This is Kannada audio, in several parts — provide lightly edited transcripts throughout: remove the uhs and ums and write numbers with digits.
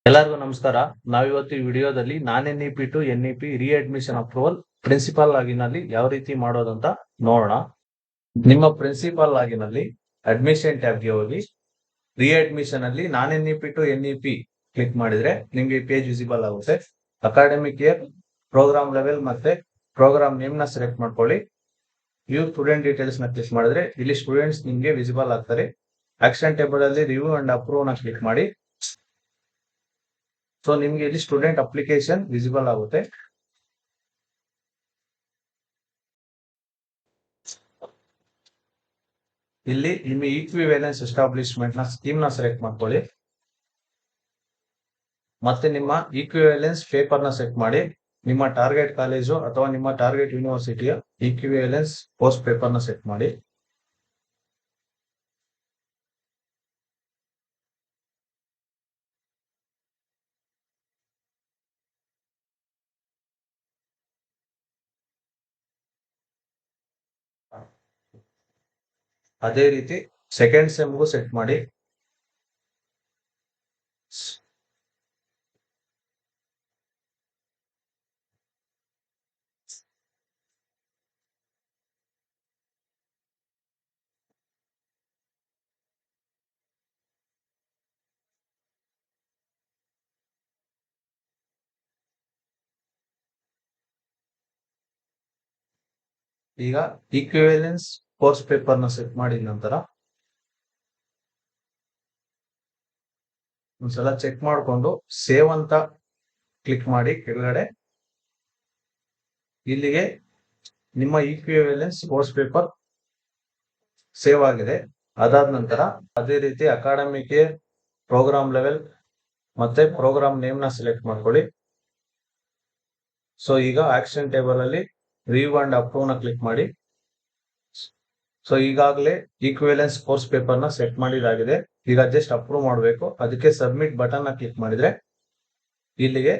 ಎಲ್ಲರಿಗೂ ನಮಸ್ಕಾರ. ನಾವಿವತ್ತು ಈ ವಿಡಿಯೋದಲ್ಲಿ non NEP to NEP readmission approval principal login ಯಾವ ರೀತಿ ಮಾಡೋದಂತ ನೋಡೋಣ. ನಿಮ್ಮ ಪ್ರಿನ್ಸಿಪಲ್ ಲಾಗಿನ್ ಅಲ್ಲಿ ಅಡ್ಮಿಷನ್ ಟ್ಯಾಬ್ಗೆ ಹೋಗಿ ರೀಅಡ್ಮಿಷನ್ ಅಲ್ಲಿ non NEP to NEP click ಮಾಡಿದ್ರೆ ನಿಮ್ಗೆ ಈ ಪೇಜ್ ವಿಸಿಬಲ್ ಆಗುತ್ತೆ. ಅಕಾಡೆಮಿಕ್ ಇಯರ್, ಪ್ರೋಗ್ರಾಮ್ ಲೆವೆಲ್ ಮತ್ತೆ ಪ್ರೋಗ್ರಾಮ್ ನೇಮ್ ನ ಸೆಲೆಕ್ಟ್ ಮಾಡ್ಕೊಳ್ಳಿ. ವ್ಯೂ ಸ್ಟೂಡೆಂಟ್ ಡೀಟೇಲ್ಸ್ ನ ಕ್ಲಿಕ್ ಮಾಡಿದ್ರೆ ಇಲ್ಲಿ ಸ್ಟೂಡೆಂಟ್ಸ್ ನಿಮ್ಗೆ ವಿಸಿಬಲ್ ಆಗ್ತಾರೆ. ಆಕ್ಷನ್ ಟೇಬಲ್ ಅಲ್ಲಿ ರಿವ್ಯೂ ಅಂಡ್ ಅಪ್ರೂವ್ ನ ಕ್ಲಿಕ್ ಮಾಡಿ. ಸೊ ನಿಮ್ಗೆ ಇಲ್ಲಿ ಸ್ಟೂಡೆಂಟ್ ಅಪ್ಲಿಕೇಶನ್ ವಿಸಿಬಲ್ ಆಗುತ್ತೆ. ಇಲ್ಲಿ ನಿಮ್ಮ ಈಕ್ವಿವೆಲೆನ್ಸ್ ಎಸ್ಟಾಬ್ಲಿಷ್ಮೆಂಟ್ ನ ಸ್ಕೀಮ್ ನ ಸೆಲೆಕ್ಟ್ ಮಾಡ್ಕೊಳ್ಳಿ. ಮತ್ತೆ ನಿಮ್ಮ ಈಕ್ವಿವೆಲೆನ್ಸ್ ಪೇಪರ್ ನ ಸೆಲೆಕ್ಟ್ ಮಾಡಿ. ನಿಮ್ಮ ಟಾರ್ಗೆಟ್ ಕಾಲೇಜು ಅಥವಾ ನಿಮ್ಮ ಟಾರ್ಗೆಟ್ ಯೂನಿವರ್ಸಿಟಿಯ ಈಕ್ವಿವೆಲೆನ್ಸ್ ಪೋಸ್ಟ್ ಪೇಪರ್ ನ ಸೆಲೆಕ್ಟ್ ಮಾಡಿ. ಅದೇ ರೀತಿ ಸೆಕೆಂಡ್ ಸೆಮ್ಗೂ ಸೆಟ್ ಮಾಡಿ. ಈಗ ಈಕ್ವಿವೆಲೆನ್ಸ್ ಕೋರ್ಸ್ ಪೇಪರ್ ನ ಸೆಟ್ ಮಾಡಿದ ನಂತರ ಒಂದ್ಸಲ ಚೆಕ್ ಮಾಡಿಕೊಂಡು ಸೇವ್ ಅಂತ ಕ್ಲಿಕ್ ಮಾಡಿ. ಕೆಳಗಡೆ ಇಲ್ಲಿಗೆ ನಿಮ್ಮ ಈಕ್ವಿವೆಲೆನ್ಸ್ ಕೋರ್ಸ್ ಪೇಪರ್ ಸೇವ್ ಆಗಿದೆ. ಅದಾದ ನಂತರ ಅದೇ ರೀತಿ ಅಕಾಡೆಮಿಕ್ ಇಯರ್, ಪ್ರೋಗ್ರಾಮ್ ಲೆವೆಲ್ ಮತ್ತೆ ಪ್ರೋಗ್ರಾಮ್ ನೇಮ್ ನ ಸೆಲೆಕ್ಟ್ ಮಾಡ್ಕೊಳ್ಳಿ. ಸೊ ಈಗ ಆಕ್ಷನ್ ಟೇಬಲ್ ಅಲ್ಲಿ ರಿವ್ಯೂ ಅಂಡ್ ಅಪ್ರೂವ್ ನ ಕ್ಲಿಕ್ ಮಾಡಿ. ಸೊ ಈಗಾಗಲೇ ಈಕ್ವಿವೆಲೆನ್ಸ್ ಕೋರ್ಸ್ ಪೇಪರ್ ನ ಸೆಟ್ ಮಾಡಿದಾಗಿದೆ. ಈಗ ಜಸ್ಟ್ ಅಪ್ರೂವ್ ಮಾಡಬೇಕು. ಅದಕ್ಕೆ ಸಬ್ಮಿಟ್ ಬಟನ್ ನ ಕ್ಲಿಕ್ ಮಾಡಿದ್ರೆ ಇಲ್ಲಿಗೆ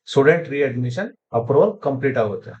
ಸ್ಟೂಡೆಂಟ್ ರೀಅಡ್ಮಿಷನ್ ಅಪ್ರೂವಲ್ ಕಂಪ್ಲೀಟ್ ಆಗುತ್ತೆ.